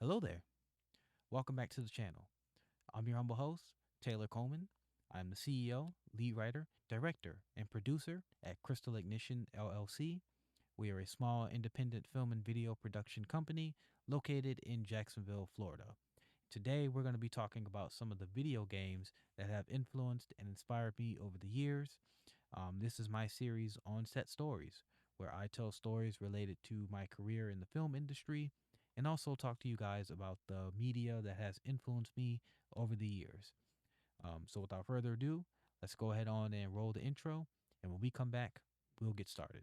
Hello there. Welcome back to the channel. I'm your humble host, Taylor Coleman. I'm the CEO, lead writer, director, and producer at Crystal Ignition LLC. We are a small independent film and video production company located in Jacksonville, Florida. Today, we're going to be talking about some of the video games that have influenced and inspired me over the years. This is my series on set stories, where I tell stories related to my career in the film industry and also talk to you guys about the media that has influenced me over the years. So without further ado, let's go ahead on and roll the intro. And when we come back, we'll get started.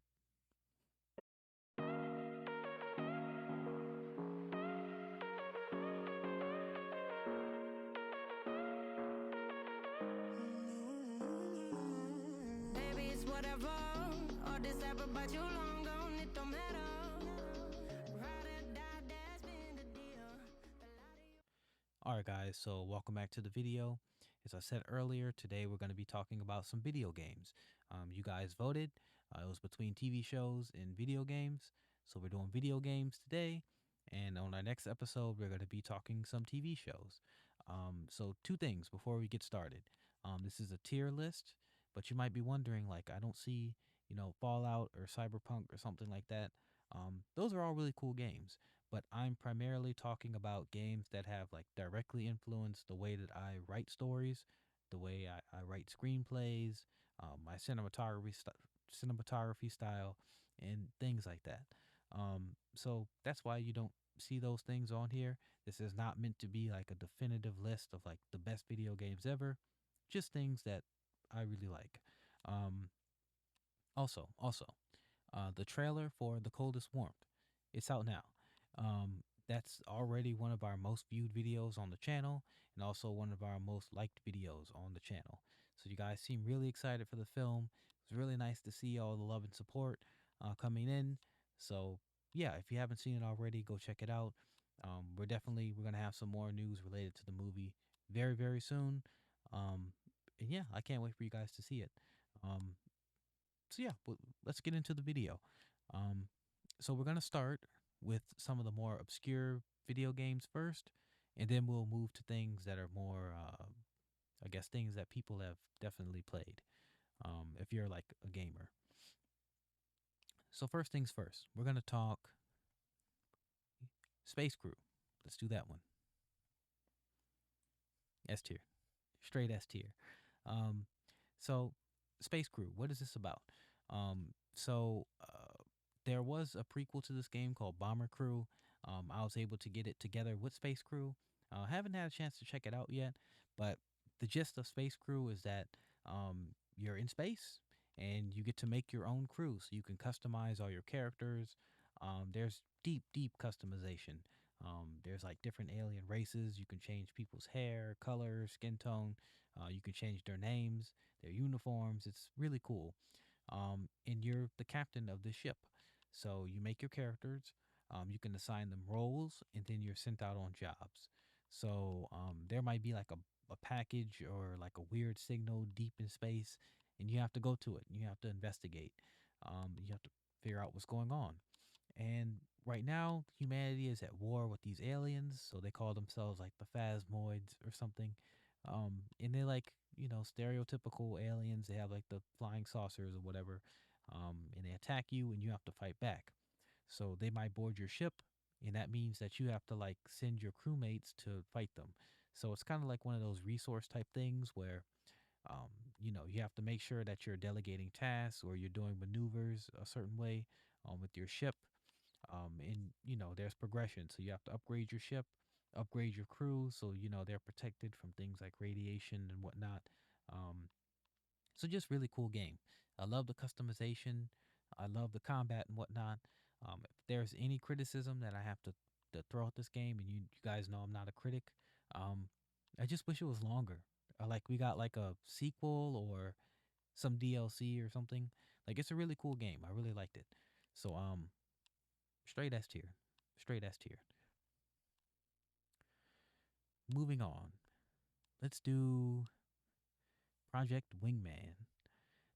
Baby, it's whatever. All this ever, but you long gone, it don't matter. Ride or die, that's been the deal. All right, guys, so welcome back to the video. As I said earlier, today we're going to be talking about some video games. You guys voted. It was between TV shows and video games. So we're doing video games today. And on our next episode, we're going to be talking some TV shows. So two things before we get started. This is a tier list, but you might be wondering, like, I don't see, Fallout or Cyberpunk or something like that. Those are all really cool games, but I'm primarily talking about games that have like directly influenced the way that I write stories, the way I write screenplays, my cinematography style, and things like that. So that's why you don't see those things on here. This is not meant to be like a definitive list of like the best video games ever, just things that I really like. Um, also, the trailer for The Coldest Warmth, it's out now. That's already one of our most viewed videos on the channel and also one of our most liked videos on the channel. So you guys seem really excited for the film. It's really nice to see all the love and support coming in. So yeah, if you haven't seen it already, go check it out. We're going to have some more news related to the movie very, very soon. And yeah, I can't wait for you guys to see it. So yeah, let's get into the video. Um, so we're gonna start with some of the more obscure video games first, and then we'll move to things that are more, I guess, things that people have definitely played. If you're like a gamer. So first things first, we're gonna talk Space Crew. Let's do that one. S tier, straight S tier. Um, so Space Crew, what is this about? There was a prequel to this game called Bomber Crew. I was able to get it together with Space Crew. Haven't had a chance to check it out yet, but the gist of Space Crew is that you're in space and you get to make your own crew, so you can customize all your characters. There's deep customization. There's like different alien races. You can change people's hair, color, skin tone. You can change their names, their uniforms. It's really cool. And you're the captain of the ship. So you make your characters, you can assign them roles, and then you're sent out on jobs. So there might be like a package or like a weird signal deep in space, and you have to go to it. And you have to investigate. You have to figure out what's going on. And right now, humanity is at war with these aliens, so they call themselves like the Phasmoids or something. And they're like, stereotypical aliens. They have like the flying saucers or whatever. And they attack you and you have to fight back. So they might board your ship, and that means that you have to like send your crewmates to fight them. So it's kind of like one of those resource type things where you have to make sure that you're delegating tasks or you're doing maneuvers a certain way with your ship. And there's progression, so you have to upgrade your ship, upgrade your crew, so they're protected from things like radiation and whatnot. um so just really cool game. I love the customization. I love the combat and whatnot. If there's any criticism that I have to throw at this game, and you guys know I'm not a critic, um I just wish it was longer. Like we got like a sequel or some DLC or something. Like it's a really cool game. I really liked it. So straight S tier. Straight S tier. Moving on. Let's do Project Wingman.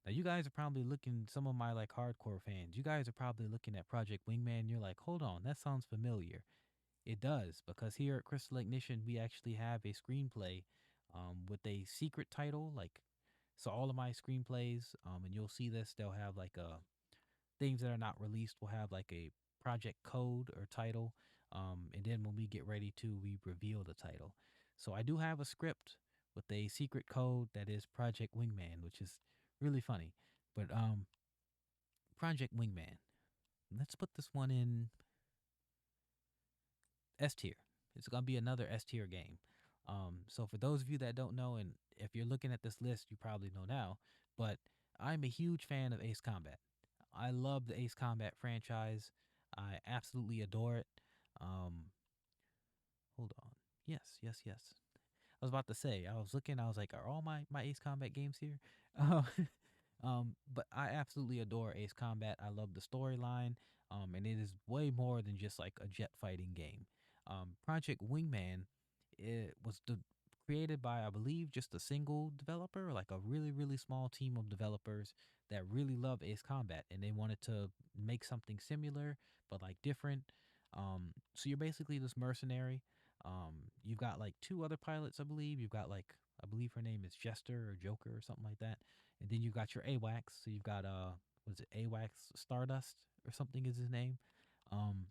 Now you guys are probably looking, some of my like hardcore fans, you guys are probably looking at Project Wingman and you're like, hold on, that sounds familiar. It does, because here at Crystal Ignition, we actually have a screenplay with a secret title. Like, so all of my screenplays, and you'll see this, they'll have like things that are not released will have like a project code or title. And then when we get ready to, we reveal the title. So I do have a script with a secret code that is Project Wingman, which is really funny. But Project Wingman, let's put this one in S tier. It's gonna be another S tier game. So for those of you that don't know, and if you're looking at this list, you probably know now, but I'm a huge fan of Ace Combat. I love the Ace Combat franchise. I absolutely adore it. Um, hold on. Yes, yes, yes. I was about to say, I was looking, I was like, are all my Ace Combat games here? Uh, but I absolutely adore Ace Combat. I love the storyline, and it is way more than just like a jet fighting game. Project Wingman, it was created by, I believe, just a single developer, like a really, really small team of developers that really love Ace Combat, and they wanted to make something similar but like different. So you're basically this mercenary. You've got like two other pilots, I believe. You've got like, I believe her name is Jester or Joker or something like that. And then you've got your AWACS. So you've got what is it, AWACS Stardust or something is his name. Um,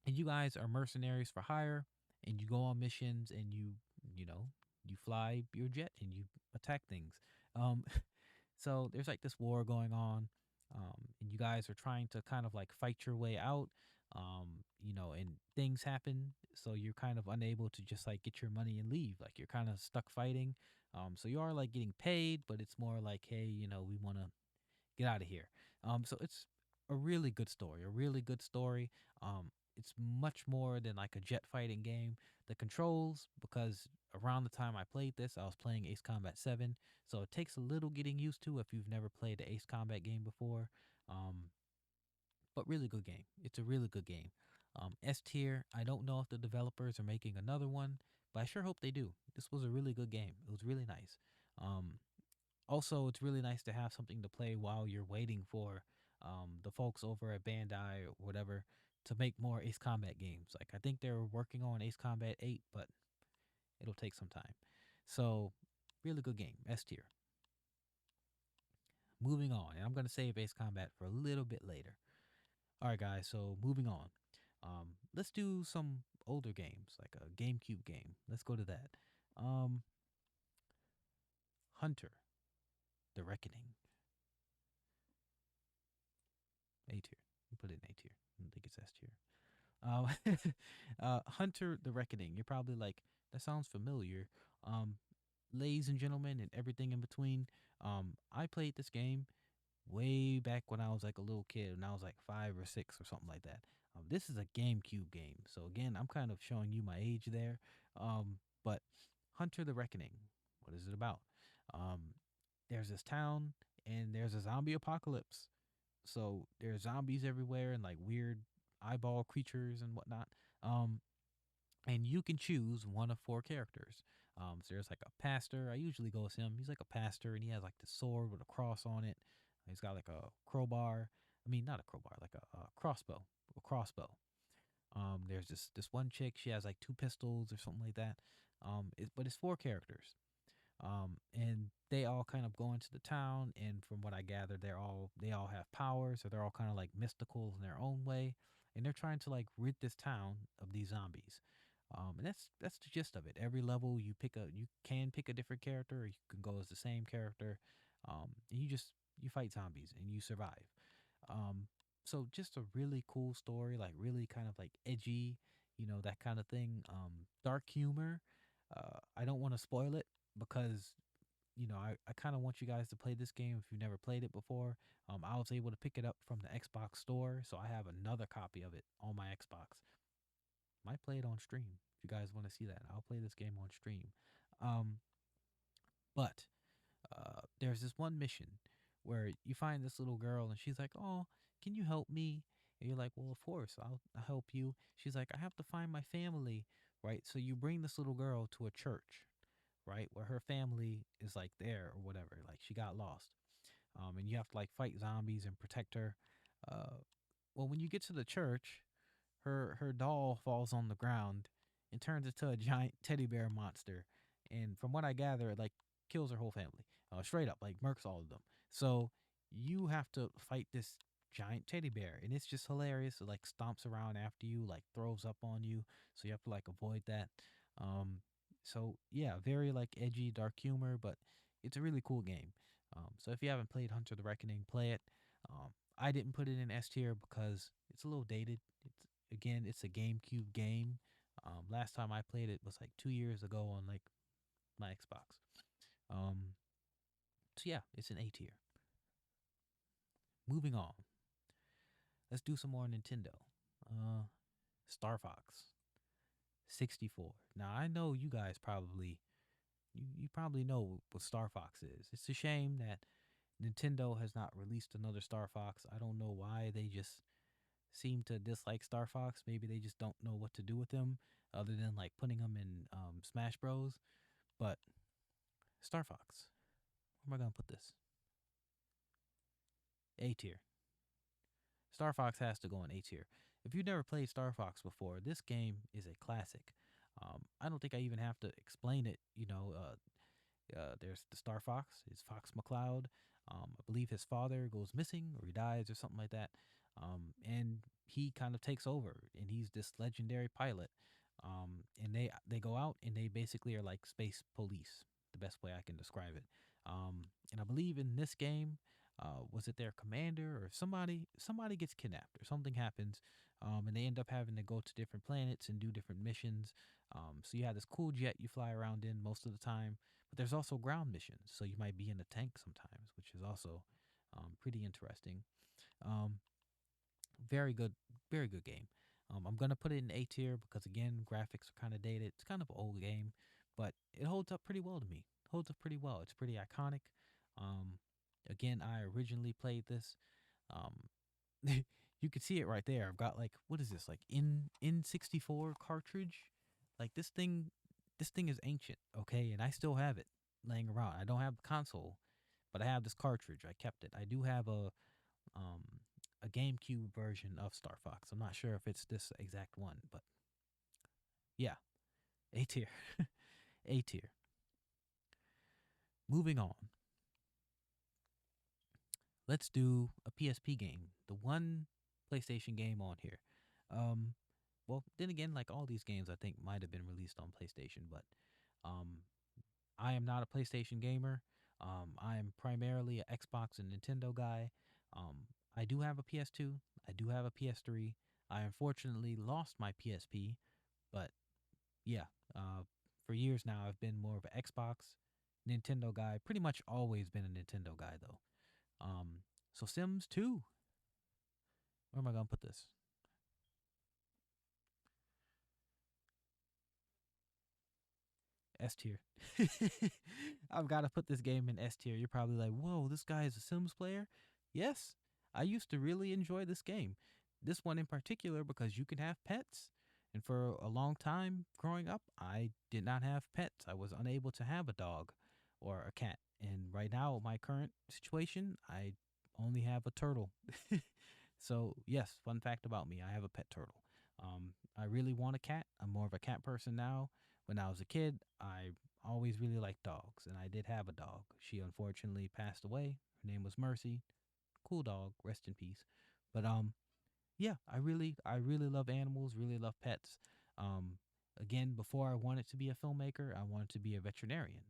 and you guys are mercenaries for hire, and you go on missions, and you know you fly your jet and you attack things. Um, so there's like this war going on, and you guys are trying to kind of like fight your way out. And things happen, so you're kind of unable to just like get your money and leave. Like you're kind of stuck fighting. So you are like getting paid, but it's more like, hey, we want to get out of here. So it's a really good story, a really good story. It's much more than like a jet fighting game. The controls, because around the time I played this, I was playing Ace Combat 7, so it takes a little getting used to if you've never played the Ace Combat game before. Um, but really good game. It's a really good game. S tier. I don't know if the developers are making another one, but I sure hope they do. This was a really good game. It was really nice. Um, Also, it's really nice to have something to play while you're waiting for the folks over at Bandai or whatever to make more Ace Combat games. Like, I think they're working on Ace Combat 8, but it'll take some time. So, really good game, S tier. Moving on, and I'm going to save Ace Combat for a little bit later. All right, guys, so moving on. Let's do some older games, like a GameCube game. Let's go to that. Um, Hunter, The Reckoning, A tier. Put it in A tier. I don't think it's S tier. Hunter the Reckoning. You're probably like, that sounds familiar. Um, Ladies and gentlemen, and everything in between. I played this game way back when I was like a little kid, when I was like 5 or 6 or something like that. This is a GameCube game, so again, I'm kind of showing you my age there. But Hunter the Reckoning, what is it about? Um, there's this town, and there's a zombie apocalypse. So there's zombies everywhere and like weird eyeball creatures and whatnot. Um, and you can choose one of 4 characters. So there's like a pastor. I usually go with him. He's like a pastor, and he has like the sword with a cross on it. He's got like a crowbar. I mean, not a crowbar, like a crossbow. A crossbow. There's this one chick. She has like 2 pistols or something like that. But it's 4 characters. And they all kind of go into the town, and from what I gather, they all have powers, or they're all kind of like mystical in their own way, and they're trying to like rid this town of these zombies. And that's the gist of it. Every level you can pick a different character, or you can go as the same character, and you fight zombies and you survive. Um, so just a really cool story, like really kind of like edgy, that kind of thing. Dark humor. I don't want to spoil it because I kind of want you guys to play this game if you've never played it before. I was able to pick it up from the Xbox store, so I have another copy of it on my Xbox. Might play it on stream if you guys want to see that. I'll play this game on stream. Um, but there's this one mission where you find this little girl, and she's like, "Oh, can you help me?" And you're like, "Well, of course, I'll help you." She's like, "I have to find my family." Right? So you bring this little girl to a church, right, where her family is like there or whatever. Like she got lost, and you have to like fight zombies and protect her. Uh, well, when you get to the church, her doll falls on the ground and turns into a giant teddy bear monster. And from what I gather, it like kills her whole family. Straight up, like murks all of them. So you have to fight this giant teddy bear, and it's just hilarious. It like stomps around after you, like throws up on you, so you have to like avoid that. Um, so yeah, very like edgy, dark humor, but it's a really cool game. So if you haven't played Hunter the Reckoning, play it. I didn't put it in S tier because it's a little dated. It's a GameCube game. Last time I played it was like 2 years ago on like my Xbox. Um, so yeah, it's an A tier. Moving on, let's do some more Nintendo. Uh, Star Fox 64. Now I know you guys you probably know what Star Fox is. It's a shame that Nintendo has not released another Star Fox. I don't know why they just seem to dislike Star Fox. Maybe they just don't know what to do with them other than like putting them in Smash Bros. But Star Fox, where am I gonna put this? A tier. Star Fox has to go in A tier. If you've never played Star Fox before, this game is a classic. I don't think I even have to explain it. There's the Star Fox. It's Fox McCloud. I believe his father goes missing or he dies or something like that. And he kind of takes over, and he's this legendary pilot. And they go out and they basically are like space police. The best way I can describe it. And I believe in this game, was it their commander or somebody gets kidnapped or something happens, and they end up having to go to different planets and do different missions. So you have this cool jet you fly around in most of the time, but there's also ground missions. So you might be in a tank sometimes, which is also pretty interesting. Um, very good, very good game. I'm gonna put it in A tier because again, graphics are kind of dated. It's kind of an old game, but it holds up pretty well to me. Holds up pretty well. It's pretty iconic. Um, Again, I originally played this. Um, you can see it right there. I've got like what is this like N64 cartridge? Like this thing is ancient, okay, and I still have it laying around. I don't have the console, but I have this cartridge. I kept it. I do have um a GameCube version of Star Fox. I'm not sure if it's this exact one, but yeah, A tier, A tier. Moving on, let's do a PSP game, the one PlayStation game on here. Um, well, then again, like all these games, I think might have been released on PlayStation, but um, I am not a PlayStation gamer. I am primarily an Xbox and Nintendo guy. Um, I do have a PS2. I do have a PS3. I unfortunately lost my PSP, but yeah, uh, for years now, I've been more of an Xbox, Nintendo guy. Pretty much always been a Nintendo guy though. So Sims 2. Where am I gonna put this? S tier. I've got to put this game in S tier. You're probably like, whoa, this guy is a Sims player? Yes, I used to really enjoy this game. This one in particular because you can have pets. And for a long time growing up, I did not have pets. I was unable to have a dog or a cat. And right now, my current situation, I only have a turtle. So, yes, fun fact about me, I have a pet turtle. I really want a cat. I'm more of a cat person now. When I was a kid, I always really liked dogs, and I did have a dog. She unfortunately passed away. Her name was Mercy. Cool dog. Rest in peace. But yeah, I really love animals. Really love pets. Um, Again, before I wanted to be a filmmaker, I wanted to be a veterinarian.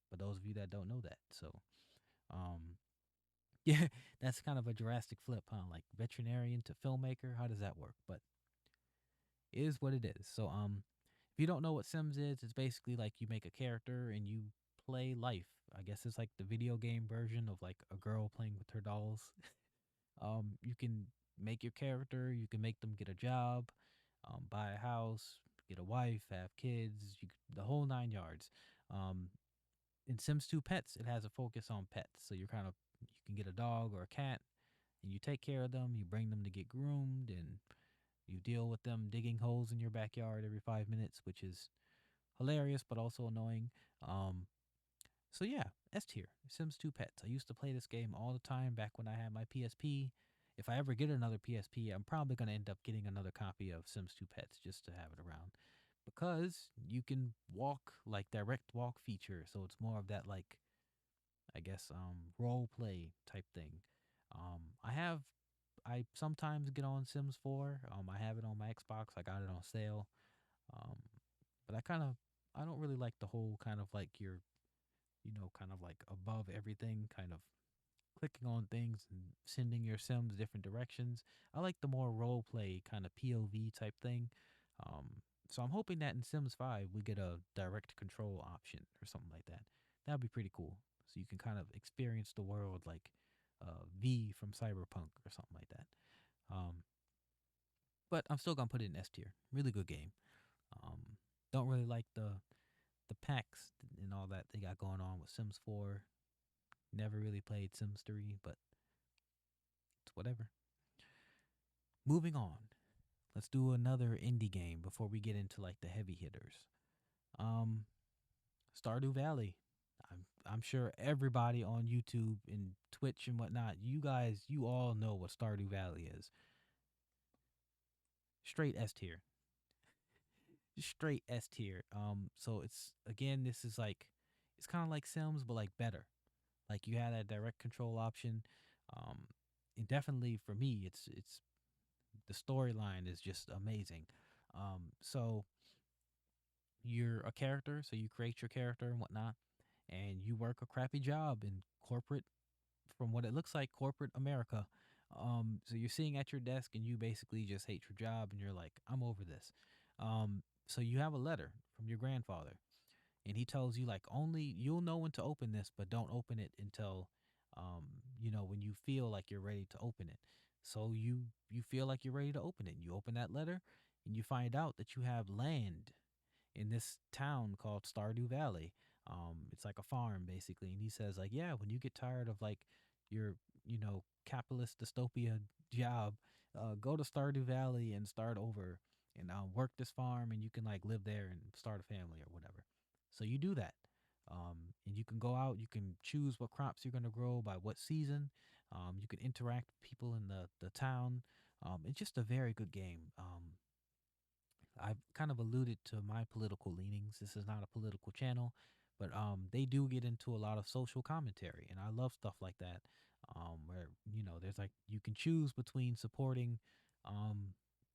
For those of you that don't know that, so um, yeah, that's kind of a drastic flip, huh? Like veterinarian to filmmaker. How does that work? But it is what it is. So if you don't know what Sims is, it's basically like you make a character and you play life. I guess it's like the video game version of like a girl playing with her dolls. You can make your character, you can make them get a job, buy a house, get a wife, have kids, the whole nine yards. Um, in Sims 2 Pets, it has a focus on pets. So you can get a dog or a cat and you take care of them, you bring them to get groomed, and you deal with them digging holes in your backyard every 5 minutes, which is hilarious but also annoying. Um, so yeah, S tier, Sims 2 Pets. I used to play this game all the time back when I had my PSP. if I ever get another PSP, I'm probably gonna end up getting another copy of Sims 2 Pets just to have it around because you can walk like direct walk feature, so it's more of that like I guess role play type thing. I sometimes get on Sims 4. I have it on my Xbox. I got it on sale. Um, but I don't really like the whole kind of like you're kind of like above everything, kind of clicking on things and sending your Sims different directions. I like the more role play kind of POV type thing. So I'm hoping that in Sims 5 we get a direct control option or something like that. That'd be pretty cool. So you can kind of experience the world like V from Cyberpunk or something like that. Um, but I'm still gonna put it in S tier. Really good game. Um, don't really like the packs and all that they got going on with Sims 4. Never really played Sims 3, but it's whatever. Moving on. Let's do another indie game before we get into like the heavy hitters. Um, Stardew Valley. I'm sure everybody on YouTube and Twitch and whatnot, you guys, you all know what Stardew Valley is. Straight S tier. Straight S tier. So it's again, this is like it's kind of like Sims, but like better. Like you had that direct control option. Um, and definitely for me, it's the storyline is just amazing. So you're a character, so you create your character and whatnot, and you work a crappy job in corporate, from what it looks like, corporate America. So you're sitting at your desk and you basically just hate your job and you're like, I'm over this. So you have a letter from your grandfather, and he tells you like only you'll know when to open this, but don't open it until, when you feel like you're ready to open it. So you feel like you're ready to open it. You open that letter, and you find out that you have land in this town called Stardew Valley. It's like a farm basically, and he says like, yeah, when you get tired of like your capitalist dystopia job, go to Stardew Valley and start over and work this farm, and you can like live there and start a family or whatever. So you do that, and you can go out. You can choose what crops you're gonna grow by what season. You can interact with people in the town. It's just a very good game. I've kind of alluded to my political leanings. This is not a political channel, but they do get into a lot of social commentary, and I love stuff like that. Where there's like you can choose between supporting um,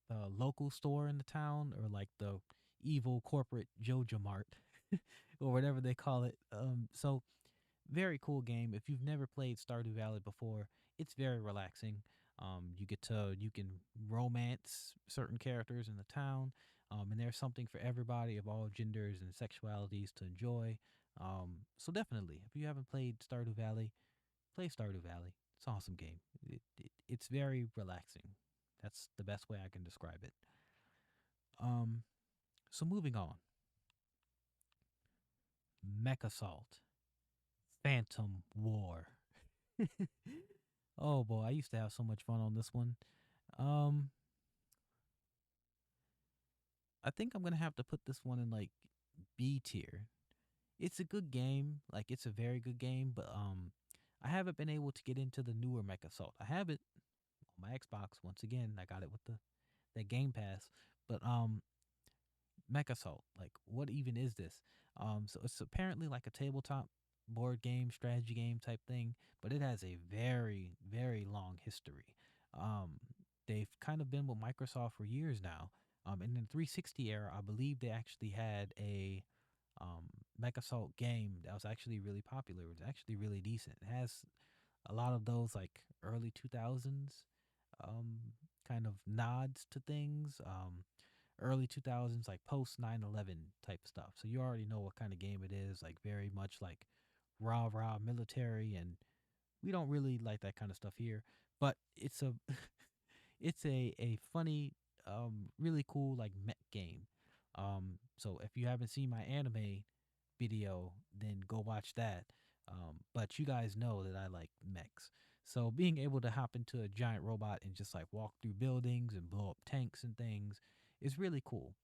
the local store in the town or like the evil corporate Joja Mart or whatever they call it. So very cool game. If you've never played Stardew Valley before, it's very relaxing. You can romance certain characters in the town, and there's something for everybody of all genders and sexualities to enjoy. So definitely, if you haven't played Stardew Valley, play Stardew Valley. It's an awesome game. It's very relaxing. That's the best way I can describe it. Um, so moving on, Mech Assault, Phantom War. Oh boy, I used to have so much fun on this one. Um, I think I'm gonna have to put this one in like B tier. It's a good game, like it's a very good game, but I haven't been able to get into the newer Mech Assault. I have it on my Xbox once again. I got it with the Game Pass, but Mech Assault, like what even is this? So it's apparently like a tabletop board game, strategy game type thing, but it has a very very long history. Um, they've kind of been with Microsoft for years now. In the 360 era, I believe they actually had a um, Mech Assault game that was actually really popular. It was actually really decent. It has a lot of those like early 2000s kind of nods to things. Early 2000s, like post 9/11 type stuff. So you already know what kind of game it is, like very much like rah rah military, and we don't really like that kind of stuff here. But it's a it's a funny, really cool like mech game. So if you haven't seen my anime video, then go watch that. But you guys know that I like mechs. So being able to hop into a giant robot and just like walk through buildings and blow up tanks and things is really cool.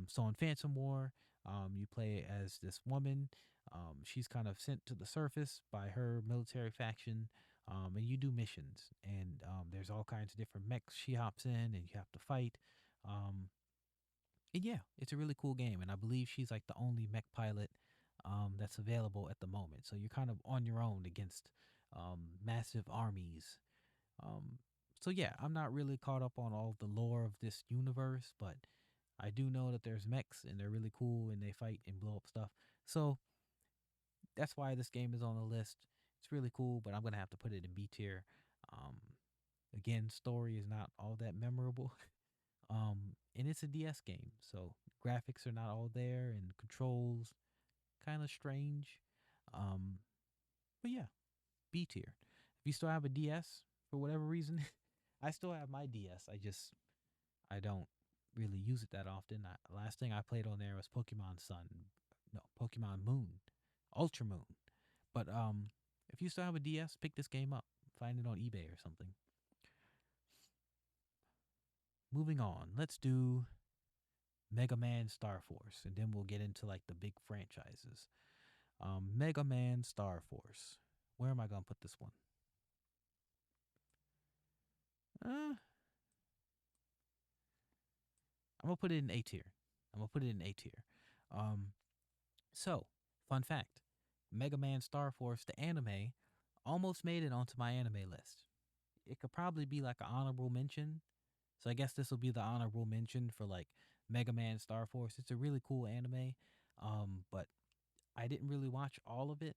So in Phantom War, you play as this woman. She's kind of sent to the surface by her military faction. and you do missions, and there's all kinds of different mechs she hops in, and you have to fight. Um, and yeah, it's a really cool game, and I believe she's like the only mech pilot that's available at the moment. So you're kind of on your own against massive armies. Um, so yeah, I'm not really caught up on all the lore of this universe, but I do know that there's mechs and they're really cool and they fight and blow up stuff. So that's why this game is on the list. It's really cool, but I'm gonna have to put it in B tier. Um, Again, story is not all that memorable. And it's a DS game, so graphics are not all there and controls kind of strange. Um, but yeah, B tier. If you still have a DS for whatever reason, I still have my DS. I don't really use it that often. Last thing I played on there was Pokemon Sun, no Pokemon Moon, Ultra Moon. But if you still have a DS, pick this game up. Find it on eBay or something. Moving on, let's do Mega Man Star Force, and then we'll get into like the big franchises. Mega Man Star Force. Where am I gonna put this one? I'm gonna put it in A tier. I'm gonna put it in A tier. Um, so fun fact: Mega Man Star Force, the anime, almost made it onto my anime list. It could probably be like an honorable mention. So I guess this will be the honorable mention for like Mega Man Star Force. It's a really cool anime. But I didn't really watch all of it.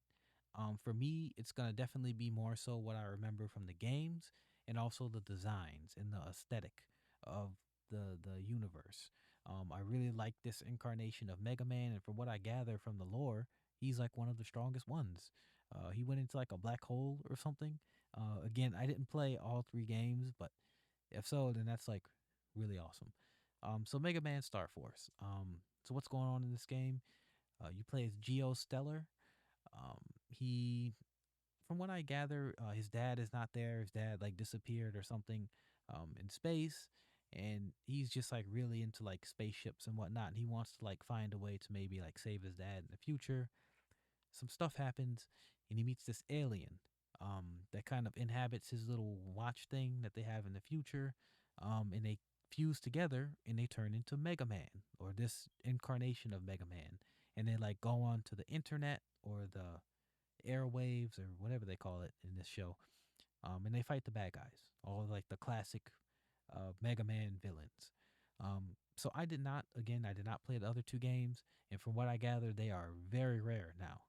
For me, it's gonna definitely be more so what I remember from the games and also the designs and the aesthetic of the universe. I really like this incarnation of Mega Man, and from what I gather from the lore, he's like one of the strongest ones. He went into like a black hole or something. Again, I didn't play all three games, but if so, then that's like really awesome. So Mega Man Star Force. So what's going on in this game? You play as Geo Stellar. He, from what I gather, his dad is not there. His dad like disappeared or something in space, and he's just like really into like spaceships and whatnot. And he wants to like find a way to maybe like save his dad in the future. Some stuff happens, and he meets this alien that kind of inhabits his little watch thing that they have in the future, and they fuse together and they turn into Mega Man or this incarnation of Mega Man, and they like go on to the internet or the airwaves or whatever they call it in this show, and they fight the bad guys, all like the classic Mega Man villains. So I did not play the other two games, and from what I gather, they are very rare now.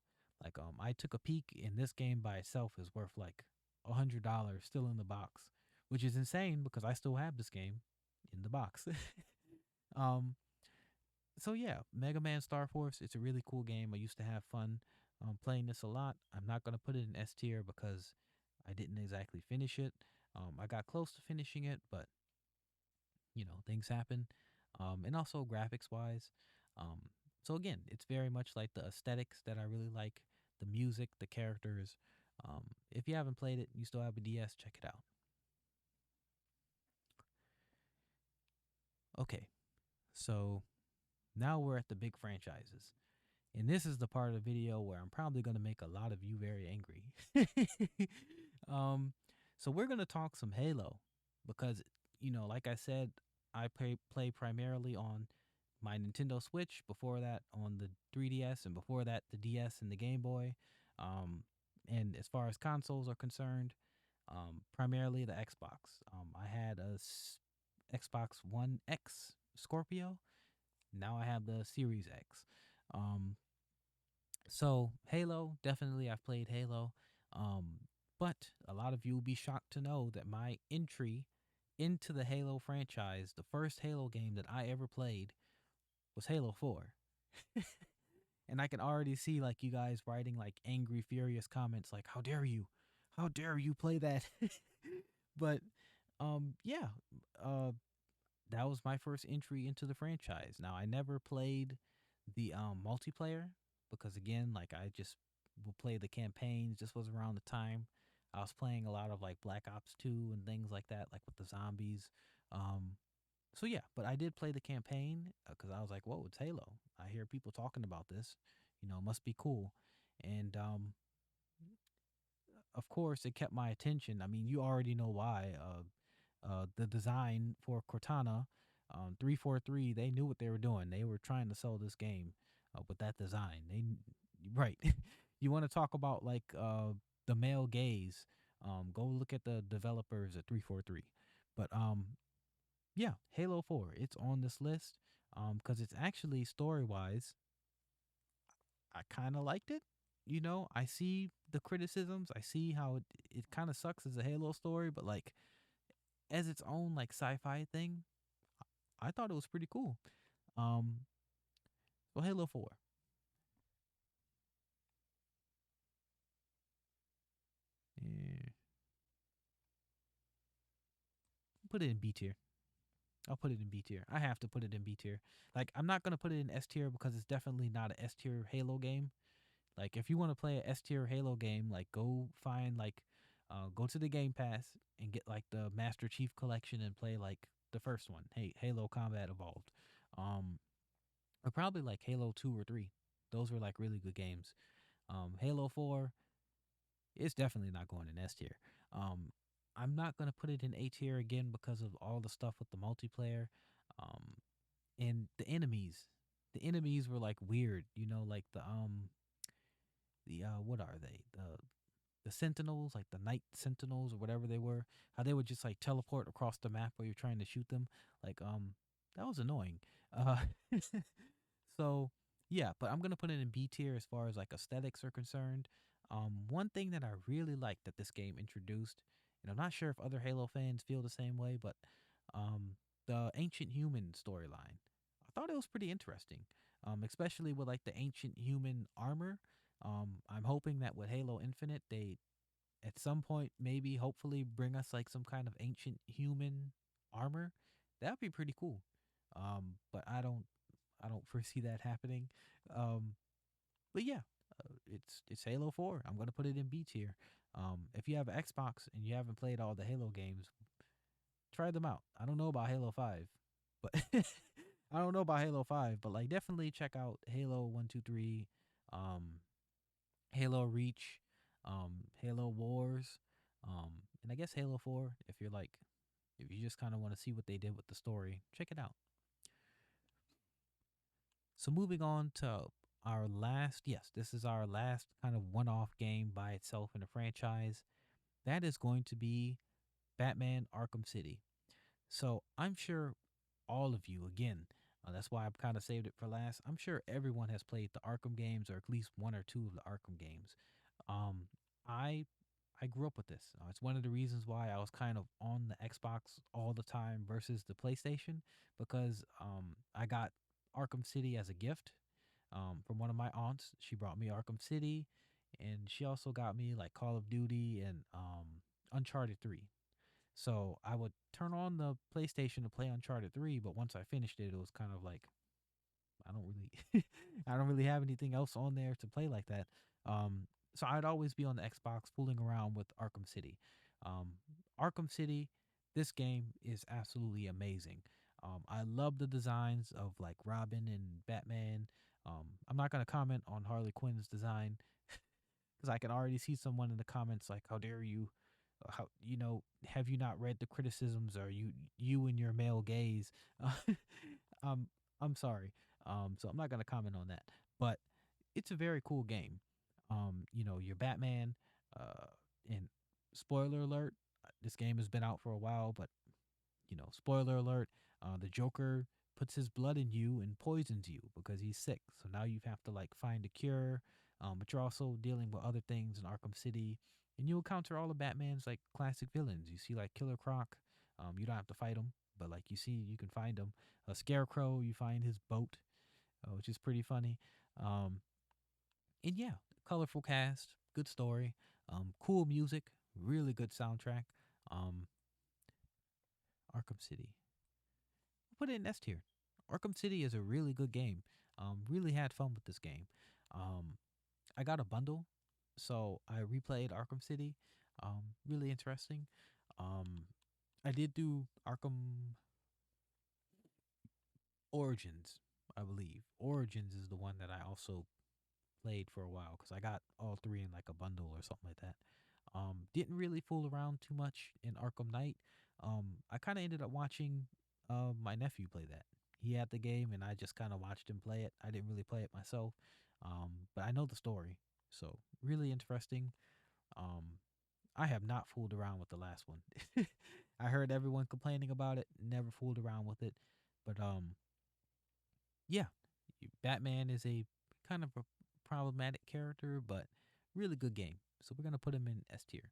Like I took a peek, and this game by itself is worth like $100 still in the box, which is insane because I still have this game in the box. um, so yeah, Mega Man Star Force. It's a really cool game. I used to have fun playing this a lot. I'm not gonna put it in S tier because I didn't exactly finish it. I got close to finishing it, but things happen. And also graphics wise. Um, so again, it's very much like the aesthetics that I really like, the music, the characters. If you haven't played it, you still have a DS, check it out. Okay, so now we're at the big franchises. And this is the part of the video where I'm probably going to make a lot of you very angry. um, so we're going to talk some Halo because, like I said, I play primarily on my Nintendo Switch, before that on the 3DS, and before that the DS and the Game Boy. Um, and as far as consoles are concerned, primarily the Xbox. I had Xbox One X Scorpio. Now I have the Series X. Um, so Halo, definitely I've played Halo. Um, but a lot of you will be shocked to know that my entry into the Halo franchise, the first Halo game that I ever played, was Halo 4. And I can already see like you guys writing like angry, furious comments like, "How dare you? How dare you play that?" But yeah, uh that was my first entry into the franchise. Now I never played the multiplayer because again, like I just would play the campaigns. This was around the time I was playing a lot of like Black Ops 2 and things like that, like with the zombies. Um, so yeah, but I did play the campaign because I was like, "Whoa, it's Halo! I hear people talking about this. Must be cool." And of course, it kept my attention. I mean, you already know why. The design for Cortana, 343, they knew what they were doing. They were trying to sell this game with that design. Right. You want to talk about like the male gaze? Go look at the developers at 343. But yeah, Halo 4, it's on this list because it's actually story wise I kind of liked it. You know, I see the criticisms. I see how it kind of sucks as a Halo story, but like as its own like sci-fi thing, I thought it was pretty cool. Um, so Halo 4, yeah, put it in B tier. I'll put it in B tier. I have to put it in B tier. Like I'm not gonna put it in S tier because it's definitely not a S tier Halo game. Like if you want to play a S tier Halo game, like go find like go to the Game Pass and get like the Master Chief collection and play like the first one. Hey, Halo Combat Evolved. Um or probably like Halo 2 or 3. Those were like really good games. Halo 4, it's definitely not going in S tier. Um I'm not going to put it in A tier again because of all the stuff with the multiplayer. Um and the enemies. The enemies were like weird, you know, like the what are they? The sentinels, like the night sentinels or whatever they were, how they would just like teleport across the map while you're trying to shoot them. Like that was annoying. Uh so yeah, but I'm gonna put it in B tier as far as like aesthetics are concerned. One thing that I really liked that this game introduced, and I'm not sure if other Halo fans feel the same way, but um the ancient human storyline. I thought it was pretty interesting. Especially with like the ancient human armor. I'm hoping that with Halo Infinite, they at some point maybe hopefully bring us like some kind of ancient human armor. That'd be pretty cool. But I don't foresee that happening. Um, but yeah, it's Halo 4. I'm gonna put it in B tier. If you have an Xbox and you haven't played all the Halo games, try them out. I don't know about Halo 5, but I don't know about Halo 5, but like definitely check out Halo 1, 2, 3, um, Halo Reach, Halo Wars, and I guess Halo 4. If you just kind of want to see what they did with the story, check it out. So moving on to our last, yes, this is our last kind of one-off game by itself in the franchise. That is going to be Batman Arkham City. So I'm sure all of you, again, that's why I've kind of saved it for last. I'm sure everyone has played the Arkham games or at least one or two of the Arkham games. Um, I I grew up with this. It's one of the reasons why I was kind of on the Xbox all the time versus the PlayStation because I got Arkham City as a gift from one of my aunts. She brought me Arkham City, and she also got me like Call of Duty and Uncharted 3. So I would turn on the PlayStation to play Uncharted 3, but once I finished it, it was kind of like I don't really I don't really have anything else on there to play like that. Um so I'd always be on the Xbox fooling around with Arkham City. Um Arkham City, this game is absolutely amazing. I love the designs of like Robin and Batman. I'm not going to comment on Harley Quinn's design because I can already see someone in the comments like, "How dare you? How have you not read the criticisms? Or you and your male gaze?" um, I'm sorry. So I'm not gonna comment on that, but it's a very cool game. You're Batman. Uh, and spoiler alert, this game has been out for a while, but spoiler alert, the Joker puts his blood in you and poisons you because he's sick. So now you have to like find a cure. But you're also dealing with other things in Arkham City, and you encounter all of Batman's like classic villains. You see like Killer Croc. You don't have to fight him, but like you can find him. A Scarecrow, you find his boat, which is pretty funny. Um, and yeah, colorful cast, good story, cool music, really good soundtrack. Um, Arkham City. Put it in S tier. Arkham City is a really good game. Really had fun with this game. Um, I got a bundle, so I replayed Arkham City. Really interesting. Um, I did do Arkham Origins, I believe. Origins is the one that I also played for a while because I got all three in like a bundle or something like that. Didn't really fool around too much in Arkham Knight. I kind of ended up watching my nephew play that. He had the game, and I just kind of watched him play it. I didn't really play it myself, but I know the story, so really interesting. Um, I have not fooled around with the last one. I heard everyone complaining about it. Never fooled around with it, but yeah, Batman is a kind of a problematic character, but really good game. So we're gonna put him in S tier.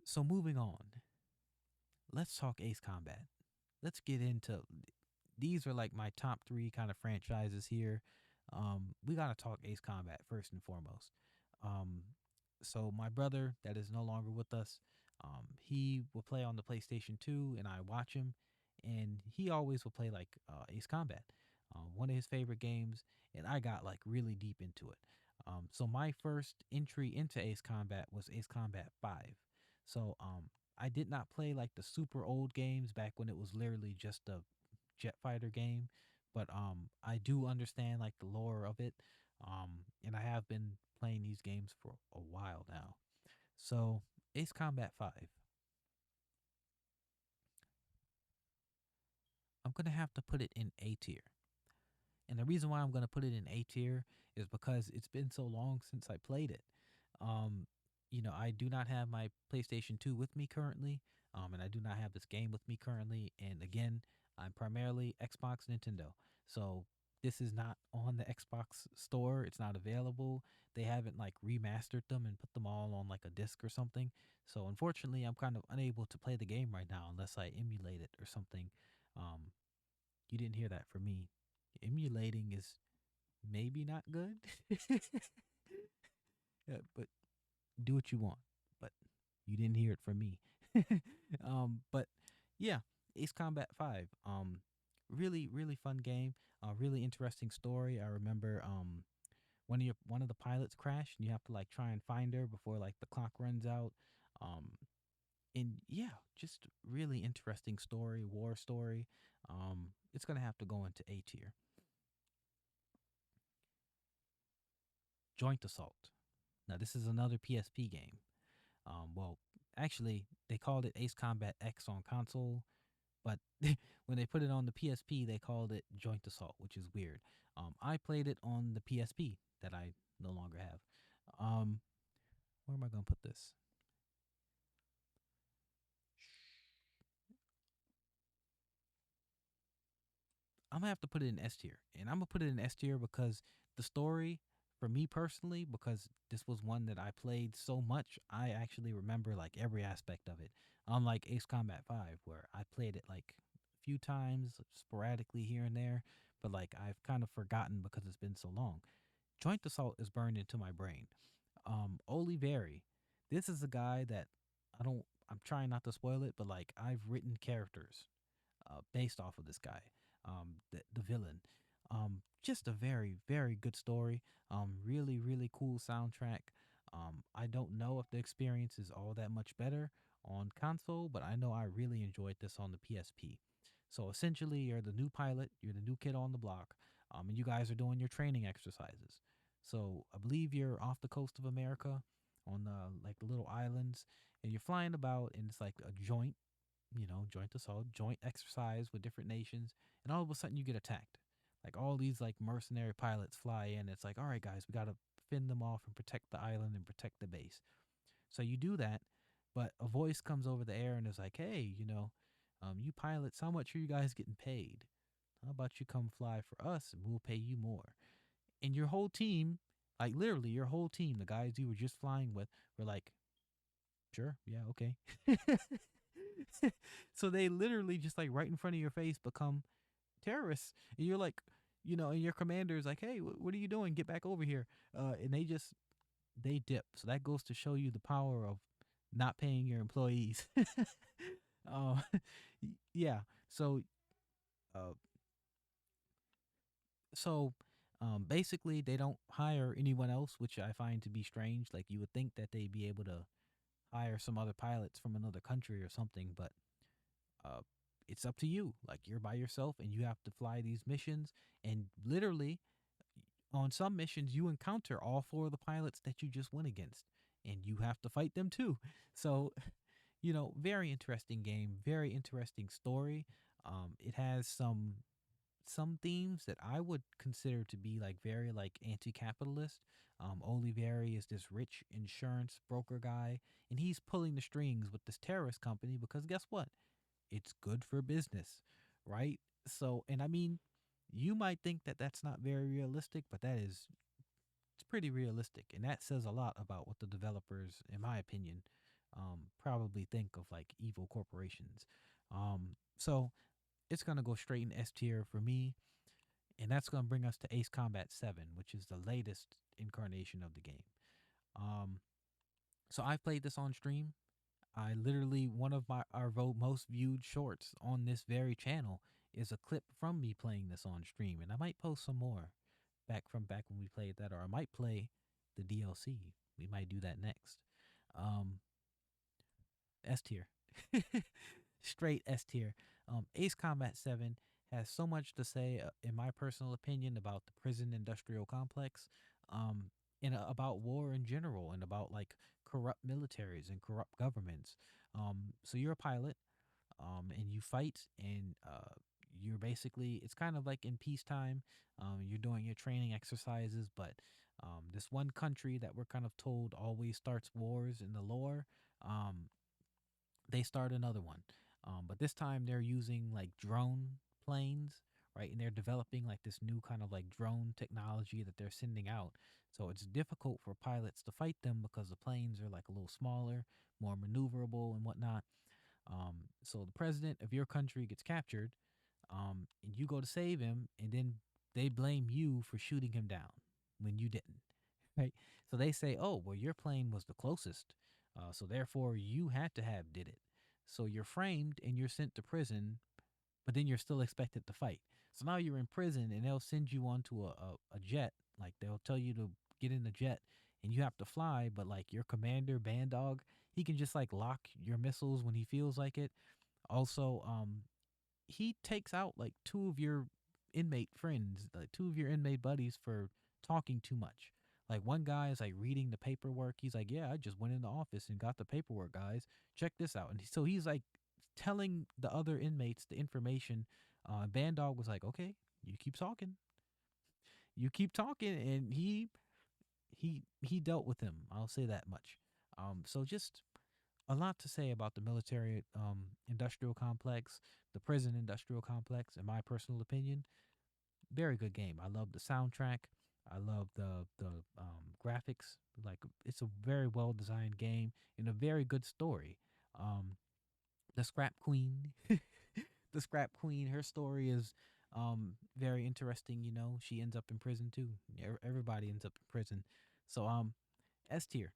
So moving on, let's talk Ace Combat. Let's get into these are like my top three kind of franchises here. We gotta talk Ace Combat first and foremost. Um, so my brother that is no longer with us, he will play on the PlayStation 2, and I watch him, and he always will play like Ace Combat, one of his favorite games, and I got like really deep into it. So my first entry into Ace Combat was Ace Combat 5. So I did not play like the super old games back when it was literally just a jet fighter game, but I do understand like the lore of it, and I have been playing these games for a while now. So Ace Combat 5, I'm gonna have to put it in A tier. And the reason why I'm going to put it in A tier is because it's been so long since I played it. Um, I do not have my PlayStation 2 with me currently, and I do not have this game with me currently. And again, I'm primarily Xbox Nintendo. So this is not on the Xbox store. It's not available. They haven't like remastered them and put them all on like a disc or something. So unfortunately, I'm kind of unable to play the game right now unless I emulate it or something. Um, you didn't hear that from me. Emulating is maybe not good. Yeah, but do what you want. But you didn't hear it from me. But yeah, Ace Combat 5. Really, really fun game. Really interesting story. I remember one of the pilots crashed, and you have to like try and find her before like the clock runs out. Um, and yeah, just really interesting story, war story. It's gonna have to go into A tier. Joint Assault. Now this is another PSP game. Well, actually, they called it Ace Combat X on console, but when they put it on the PSP, they called it Joint Assault, which is weird. I played it on the PSP that I no longer have. Um, where am I gonna put this? I'm gonna have to put it in S tier, and I'm gonna put it in S tier because the story, for me personally, because this was one that I played so much, I actually remember like every aspect of it. Unlike Ace Combat 5, where I played it like a few times, sporadically here and there, but like I've kind of forgotten because it's been so long. Joint Assault is burned into my brain. Oliveri, this is a guy that I don't. I'm trying not to spoil it, but like I've written characters based off of this guy, the villain. Just a very, very good story. Really, really cool soundtrack. I don't know if the experience is all that much better on console, but I know I really enjoyed this on the PSP. So essentially, you're the new pilot, you're the new kid on the block, and you guys are doing your training exercises. So I believe you're off the coast of America on like the little islands, and you're flying about, and it's like a joint assault, joint exercise with different nations, and all of a sudden you get attacked. Like all these like mercenary pilots fly in. It's like, all right, guys, we gotta fend them off and protect the island and protect the base. So you do that, but a voice comes over the air and is like, hey, you pilots, how much are you guys getting paid? How about you come fly for us and we'll pay you more? And your whole team, like literally your whole team, the guys you were just flying with, were like, sure, yeah, okay. So they literally just like right in front of your face become terrorists, and you're like, and your commander is like, hey, what are you doing? Get back over here. And they dip. So that goes to show you the power of not paying your employees. uh, yeah. So, uh, so basically, they don't hire anyone else, which I find to be strange. Like you would think that they'd be able to hire some other pilots from another country or something, but uh, it's up to you. Like you're by yourself and you have to fly these missions. And literally, on some missions, you encounter all four of the pilots that you just went against. and you have to fight them too. So, very interesting game, very interesting story. It has some themes that I would consider to be like very like anti-capitalist. Olivieri is this rich insurance broker guy, and he's pulling the strings with this terrorist company because guess what? It's good for business, right? So, and I mean, you might think that that's not very realistic, but it's pretty realistic, and that says a lot about what the developers, in my opinion, probably think of like evil corporations. So it's gonna go straight in S tier for me, and that's gonna bring us to Ace Combat 7, which is the latest incarnation of the game. Um, so I've played this on stream. I literally one of my our most viewed shorts on this very channel is a clip from me playing this on stream, and I might post some more back when we played that, or I might play the DLC. We might do that next. Um, S tier, straight S tier. Ace Combat 7 has so much to say, in my personal opinion, about the prison industrial complex, um, and about war in general, and about like corrupt militaries and corrupt governments. So you're a pilot, and you fight, and you're basically it's kind of like in peacetime. You're doing your training exercises, but this one country that we're kind of told always starts wars in the lore. Um, they start another one. But this time they're using like drone planes, right? And they're developing like this new kind of like drone technology that they're sending out. So it's difficult for pilots to fight them because the planes are like a little smaller, more maneuverable and whatnot. So the president of your country gets captured, and you go to save him, and then they blame you for shooting him down when you didn't, right? So they say, "Oh, well, your plane was the closest, so therefore you had to have did it." So you're framed and you're sent to prison, but then you're still expected to fight. So now you're in prison, and they'll send you onto a jet. Like they'll tell you to get in the jet, and you have to fly. But like your commander, Band Dog, he can just like lock your missiles when he feels like it. Also, he takes out like two of your inmate friends, like two of your inmate buddies for talking too much. Like one guy is like reading the paperwork. He's like, "Yeah, I just went in the office and got the paperwork, guys. Check this out." And so he's like telling the other inmates the information. Band Dog was like, "Okay, you keep talking, you keep talking," and he dealt with him. I'll say that much. So just a lot to say about the military industrial complex, the prison industrial complex, in my personal opinion. Very good game. I love the soundtrack. I love the graphics. Like it's a very well designed game and a very good story. Um, the Scrap Queen, the Scrap Queen. Her story is very interesting. She ends up in prison too. Everybody ends up in prison. So S tier,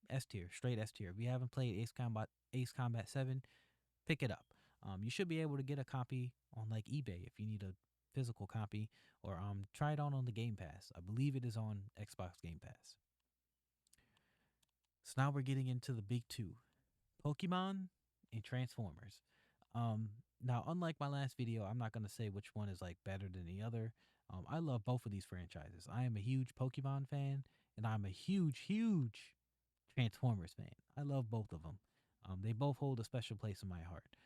S tier, straight S tier. If you haven't played Ace Combat 7, pick it up. You should be able to get a copy on like eBay if you need a physical copy, or try it out on the Game Pass. I believe it is on Xbox Game Pass. So now we're getting into the big two, Pokemon and Transformers. Um, Now, unlike my last video, I'm not gonna say which one is like better than the other. I love both of these franchises. I am a huge Pokemon fan, and I'm a huge Transformers fan. I love both of them. They both hold a special place in my heart.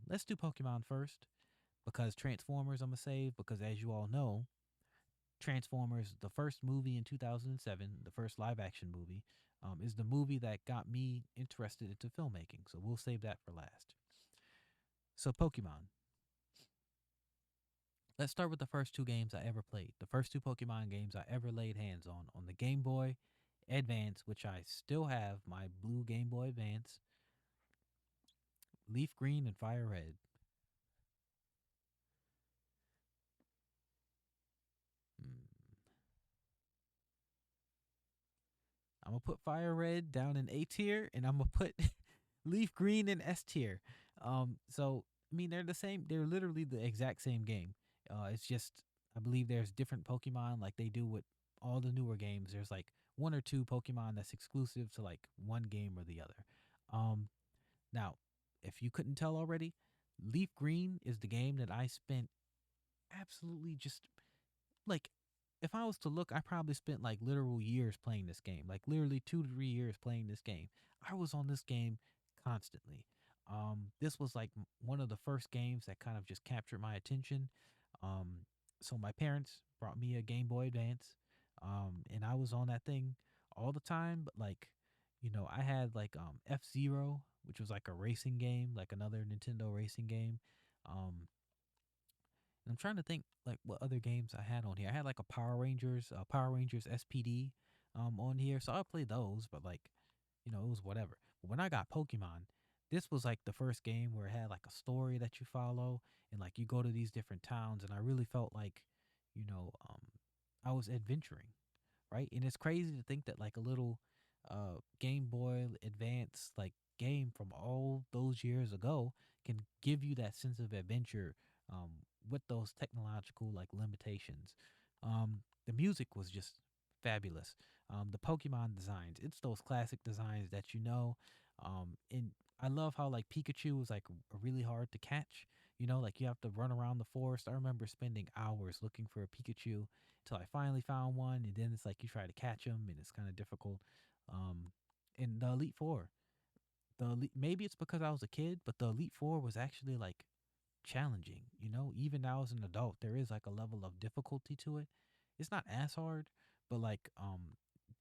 Let's do Pokemon first, because Transformers I'm gonna save because, as you all know, Transformers, the first movie in 2007, the first live action movie, is the movie that got me interested into filmmaking. So we'll save that for last. So Pokemon. Let's start with the first two games I ever played. The first two Pokemon games I ever laid hands on the Game Boy Advance, which I still have, my blue Game Boy Advance, Leaf Green and Fire Red. Mm, I'm gonna put Fire Red down in A tier, and I'm gonna put Leaf Green in S tier. So I mean they're the same. They're literally the exact same game. It's just I believe there's different Pokemon like they do with all the newer games. There's like one or two Pokemon that's exclusive to like one game or the other. Um, Now, if you couldn't tell already, Leaf Green is the game that I spent absolutely just like if I was to look, I probably spent like literal years playing this game, like literally 2 to 3 years playing this game. I was on this game constantly. This was like one of the first games that kind of just captured my attention. Um, so my parents brought me a Game Boy Advance, and I was on that thing all the time. But like, I had like F Zero, which was like a racing game, like another Nintendo racing game. Um, and I'm trying to think like what other games I had on here. I had like a Power Rangers SPD on here. So I played those, but like, it was whatever. But when I got Pokemon, this was like the first game where it had like a story that you follow and like you go to these different towns and I really felt like, you know, um I was adventuring, right? And it's crazy to think that like a little Game Boy Advance like game from all those years ago can give you that sense of adventure um, with those technological like limitations. The music was just fabulous. The Pokemon designs, it's those classic designs that and I love how like Pikachu was like really hard to catch. Like you have to run around the forest. I remember spending hours looking for a Pikachu till I finally found one, and then it's like you try to catch them, and it's kind of difficult. Um, and the Elite Four, maybe it's because I was a kid, but the Elite Four was actually like challenging. Even now as an adult, there is like a level of difficulty to it. It's not as hard, but like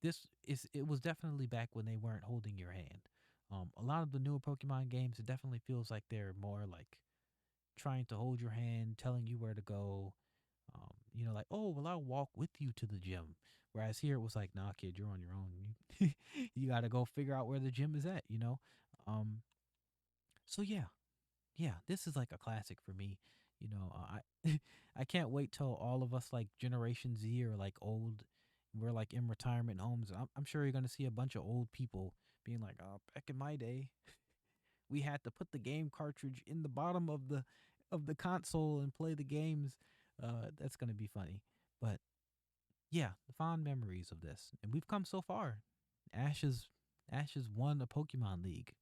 it was definitely back when they weren't holding your hand. A lot of the newer Pokemon games, it definitely feels like they're more like trying to hold your hand, telling you where to go, like, oh, well, I'll walk with you to the gym. Whereas here it was like, nah, kid, you're on your own. You got to go figure out where the gym is at. Um, so yeah, this is like a classic for me. I I can't wait till all of us like Generation Z are like old. We're like in retirement homes. I'm sure you're gonna see a bunch of old people being like, "Oh, back in my day, we had to put the game cartridge in the bottom of the console and play the games." That's gonna be funny, but yeah, the fond memories of this, and we've come so far. Ash has won a Pokemon League,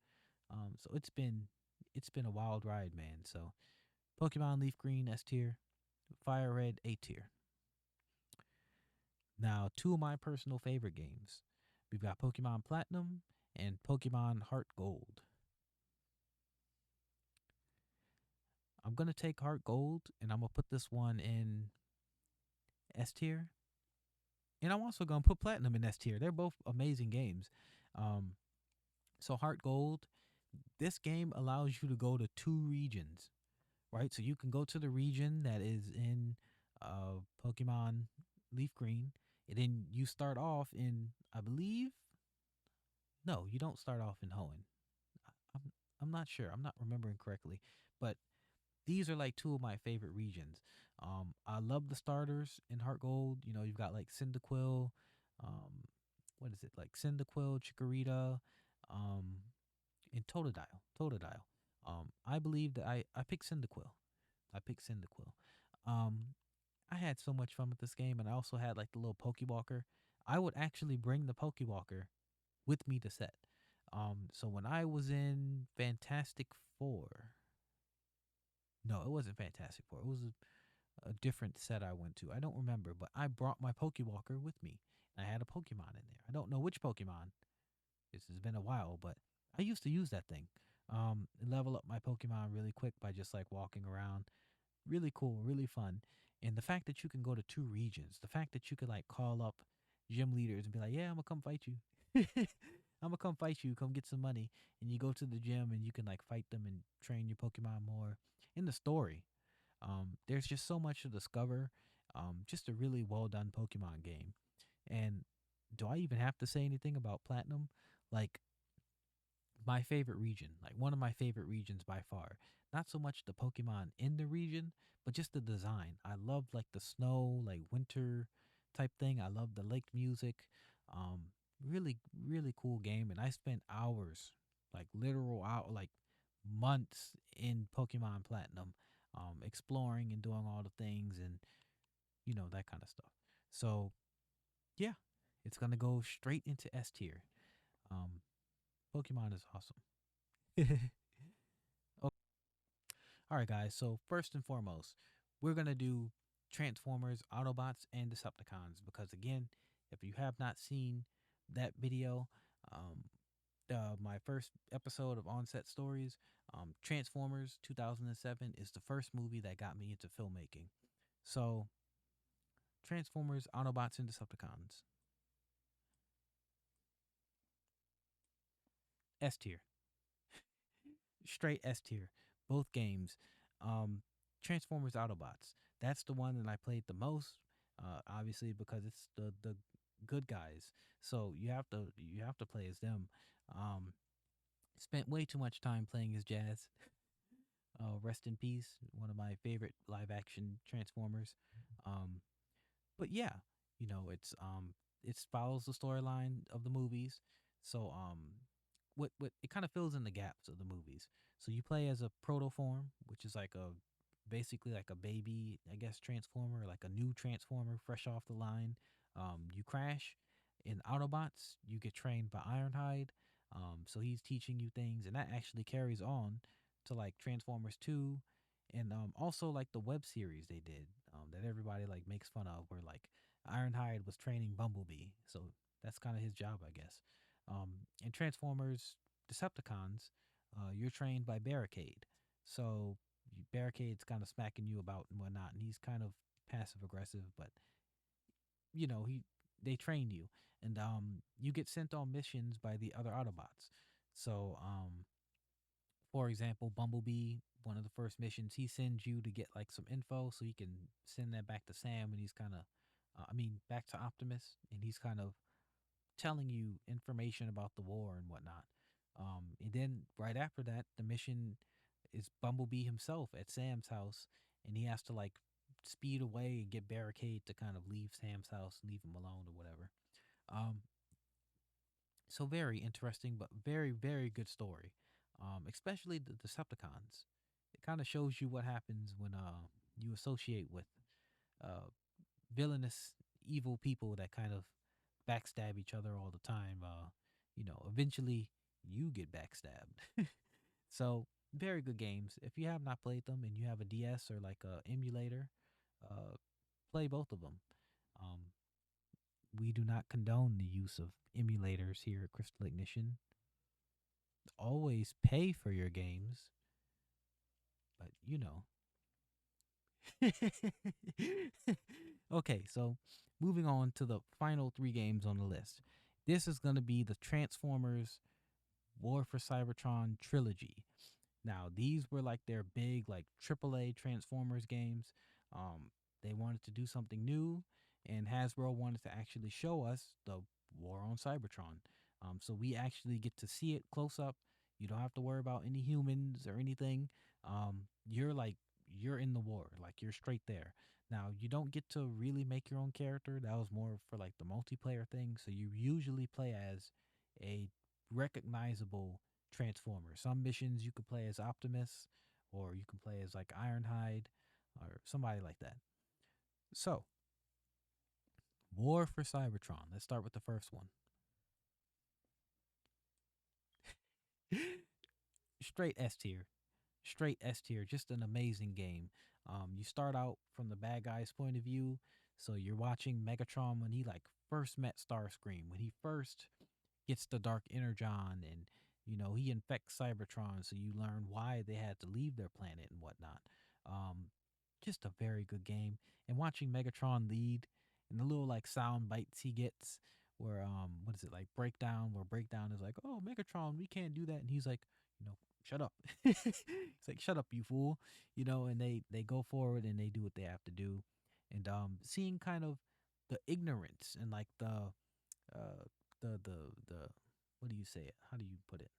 so it's been a wild ride, man. So Pokemon Leaf Green S tier, Fire Red A tier. Now, two of my personal favorite games. We've got Pokemon Platinum and Pokemon Heart Gold. I'm gonna take Heart Gold and I'm gonna put this one in S tier, and I'm also gonna put Platinum in S tier. They're both amazing games. Um, so Heart Gold, this game allows you to go to two regions, right? So you can go to the region that is in Pokemon Leaf Green, and then you start off in, I believe, no, you don't start off in Hoenn. I'm not sure. I'm not remembering correctly, but these are like two of my favorite regions. I love the starters in Heart Gold. You've got like Cyndaquil, um, what is it like Cyndaquil, Chikorita, um, and Totodile. Totodile. I believe that I picked Cyndaquil. I picked Cyndaquil. Um, I had so much fun with this game, and I also had like the little Pokewalker. I would actually bring the Pokewalker with me to set. So when I was in Fantastic Four, no, it wasn't Fantastic Four. It was a different set I went to. I don't remember, but I brought my Pokewalker with me. And I had a Pokemon in there. I don't know which Pokemon. This has been a while, but I used to use that thing. Level up my Pokemon really quick by just like walking around. Really cool, really fun. And the fact that you can go to two regions, the fact that you could like call up gym leaders and be like, "Yeah, I'm gonna come fight you. I'm gonna come fight you. Come get some money." And you go to the gym and you can like fight them and train your Pokemon more. In the story, there's just so much to discover. Just a really well done Pokemon game. And do I even have to say anything about Platinum? Like my favorite region, like one of my favorite regions by far. Not so much the Pokemon in the region, but just the design. I love like the snow, like winter type thing. I love the lake music. Um, really, really cool game. And I spent hours, like literal out, like months in Pokemon Platinum, exploring and doing all the things and that kind of stuff. So yeah, it's gonna go straight into S tier. Um, Pokemon is awesome. Oh, all right, guys. So first and foremost, we're gonna do Transformers, Autobots, and Decepticons. Because again, if you have not seen that video, um, my first episode of Onset Stories, Transformers 2007 is the first movie that got me into filmmaking. So, Transformers, Autobots, and Decepticons. S tier. Straight S tier. Both games. Um, Transformers, Autobots. That's the one that I played the most. Obviously, because it's the good guys. So you have to play as them. Um, Spent way too much time playing as Jazz. Rest in peace. One of my favorite live action Transformers. Um, but yeah, it follows the storyline of the movies. So what it kind of fills in the gaps of the movies. So you play as a protoform, which is like a basically like a baby, I guess, transformer, like a new transformer fresh off the line. You crash in Autobots. You get trained by Ironhide. So he's teaching you things, and that actually carries on to like Transformers 2, and also like the web series they did, that everybody like makes fun of, where like Ironhide was training Bumblebee. So that's kind of his job, I guess. In Transformers Decepticons, you're trained by Barricade. So Barricade's kind of smacking you about and whatnot, and he's kind of passive aggressive, but he they train you, and you get sent on missions by the other Autobots. So for example, Bumblebee, one of the first missions, he sends you to get like some info so he can send that back to Sam, and he's kind of, back to Optimus, and he's kind of telling you information about the war and whatnot. And then right after that, the mission is Bumblebee himself at Sam's house, and he has to like speed away and get Barricade to kind of leave Sam's house, leave him alone or whatever. Um, so very interesting, but very very good story. Especially the Decepticons. It kind of shows you what happens when you associate with uh villainous evil people that kind of backstab each other all the time. Eventually you get backstabbed. So very good games. If you have not played them and you have a DS or like a emulator, uh, play both of them. Um, we do not condone the use of emulators here at Crystal Ignition. Always pay for your games, but Okay, so moving on to the final three games on the list. This is going to be the Transformers War for Cybertron trilogy. Now, these were like their big, like AAA Transformers games. They wanted to do something new, and Hasbro wanted to actually show us the war on Cybertron. So we actually get to see it close up. You don't have to worry about any humans or anything. You're in the war, like you're straight there. Now, you don't get to really make your own character. That was more for like the multiplayer thing. So you usually play as a recognizable Transformer. Some missions you could play as Optimus, or you can play as like Ironhide, or somebody like that. So, War for Cybertron. Let's start with the first one. Straight S tier. Straight S tier. Just an amazing game. You start out from the bad guy's point of view. So you're watching Megatron when he like first met Starscream, when he first gets the Dark Energon, and he infects Cybertron, so you learn why they had to leave their planet and whatnot. Um, just a very good game, and watching Megatron lead and the little like sound bites he gets, where what is it, like Breakdown, where Breakdown is like, "Oh, Megatron, we can't do that," and he's like, shut up. It's like, shut up, you fool. And they go forward and they do what they have to do, and seeing kind of the ignorance and like uh the what do you say it? How do you put it?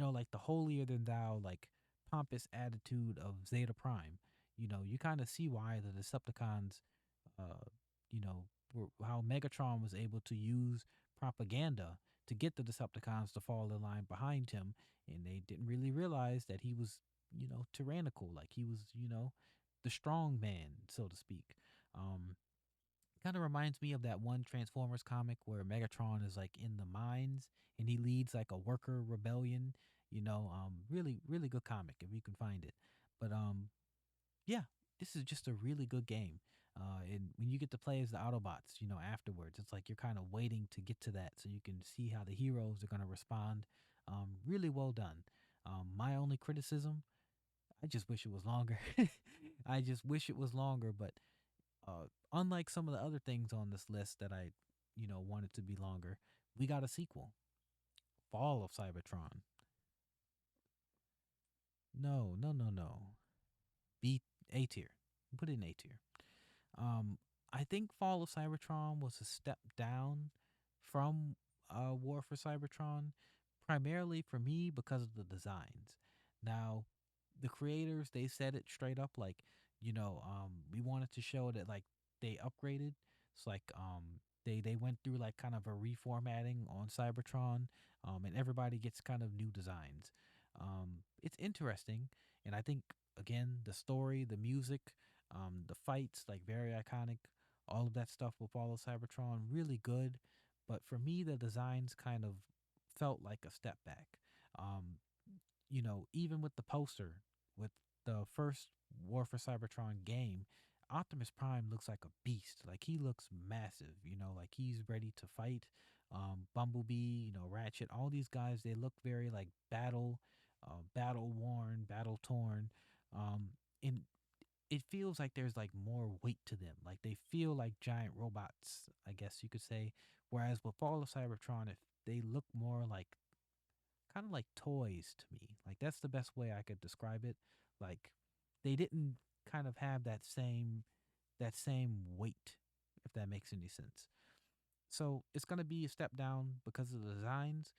Like the holier than thou, like pompous attitude of Zeta Prime. You kind of see why the Decepticons, uh, how Megatron was able to use propaganda to get the Decepticons to fall in line behind him, and they didn't really realize that he was, tyrannical, like he was, the strong man, so to speak. Um, Kind of reminds me of that one Transformers comic where Megatron is like in the mines and he leads like a worker rebellion. Really, really good comic if you can find it. But yeah, this is just a really good game. And when you get to play as the Autobots, afterwards, it's like you're kind of waiting to get to that so you can see how the heroes are going to respond. Really well done. My only criticism, I just wish it was longer. I just wish it was longer, but unlike some of the other things on this list that I, wanted to be longer, we got a sequel, Fall of Cybertron. No, no, no, no. B A tier. Put it in A tier. Um, I think Fall of Cybertron was a step down from War for Cybertron, primarily for me because of the designs. Now, the creators they said it straight up, like, we wanted to show that like they upgraded. It's like they went through like kind of a reformatting on Cybertron, and everybody gets kind of new designs. It's interesting, and I think again the story, the music, the fights, like very iconic. All of that stuff will follow Cybertron, really good. But for me, the designs kind of felt like a step back. Um, even with the poster, with the first War for Cybertron game, Optimus Prime looks like a beast. Like he looks massive, like he's ready to fight. Bumblebee, Ratchet, all these guys, they look very like battle worn, battle torn. Um, and it feels like there's like more weight to them. Like they feel like giant robots, I guess you could say. Whereas with Fall of Cybertron, if they look more like kind of like toys to me. Like that's the best way I could describe it. Like they didn't kind of have that same weight, if that makes any sense. So it's gonna be a step down because of the designs,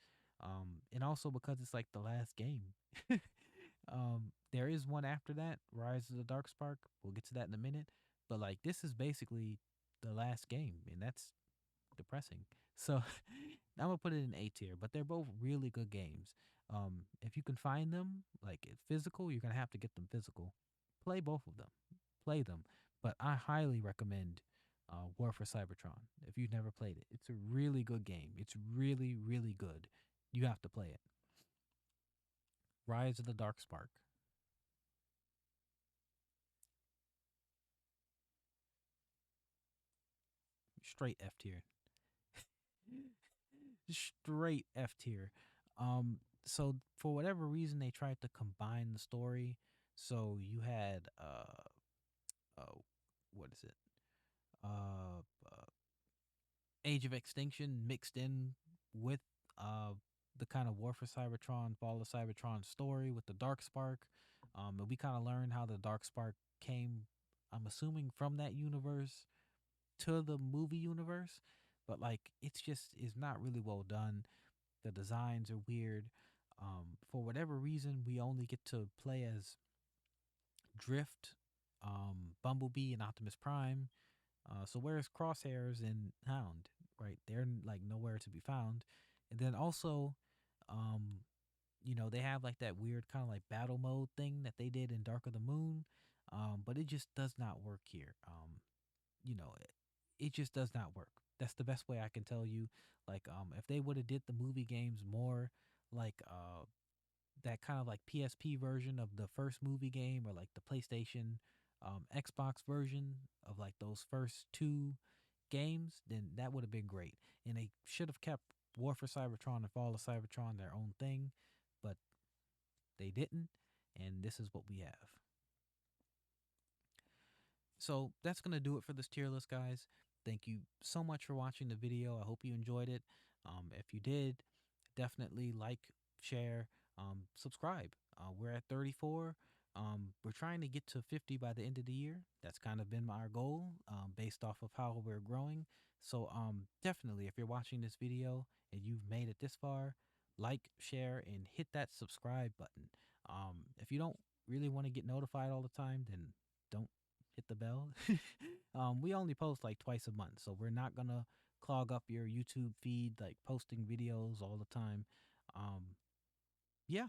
and also because it's like the last game. There is one after that, Rise of the Dark Spark. We'll get to that in a minute. But like this is basically the last game, and that's depressing. So I'm gonna put it in A tier, but they're both really good games. If you can find them, like physical, you're gonna have to get them physical. Play both of them, play them. But I highly recommend War for Cybertron if you've never played it. It's a really good game. It's really, really good. You have to play it. Rise of the Dark Spark, straight F tier. Straight F tier. So for whatever reason, they tried to combine the story. So you had what is it? Uh, uh Age of Extinction mixed in with uh the kind of War for Cybertron, Fall of Cybertron story with the Dark Spark. And we kind of learned how the Dark Spark came. I'm assuming from that universe to the movie universe, but like it's just is not really well done. The designs are weird. For whatever reason, we only get to play as Drift, Bumblebee, and Optimus Prime. So where's Crosshairs and Hound? Right, they're like nowhere to be found. And then also, um, they have like that weird kind of like battle mode thing that they did in Dark of the Moon, but it just does not work here. You know, it just does not work. That's the best way I can tell you. Like, if they would have did the movie games more like that kind of like PSP version of the first movie game, or like the PlayStation, Xbox version of like those first two games, then that would have been great. And they should have kept War for Cybertron and Fall of Cybertron their own thing, but they didn't. And this is what we have. So that's going to do it for this tier list, guys. Thank you so much for watching the video. I hope you enjoyed it. If you did, definitely like, share, subscribe. We're at 34. We're trying to get to 50 by the end of the year. That's kind of been our goal, based off of how we're growing. So definitely, if you're watching this video and you've made it this far, like, share, and hit that subscribe button. If you don't really want to get notified all the time, then don't hit the bell. We only post like twice a month, so we're not gonna clog up your YouTube feed like posting videos all the time. Um, yeah,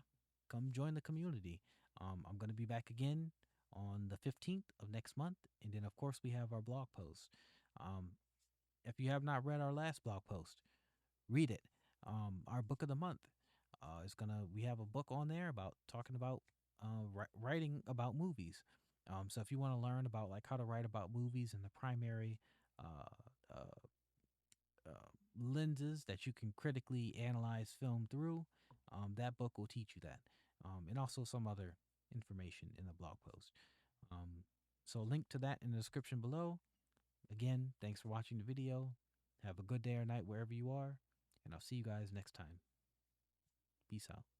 come join the community. I'm gonna be back again on the 15th of next month, and then of course we have our blog post. Um, if you have not read our last blog post, read it. Our book of the month is gonna. We have a book on there about talking about writing about movies. So if you want to learn about like how to write about movies and the primary uh, uh, lenses that you can critically analyze film through, that book will teach you that, and also some other information in the blog post. Um, so link to that in the description below. Again, thanks for watching the video. Have a good day or night wherever you are, and I'll see you guys next time. Peace out.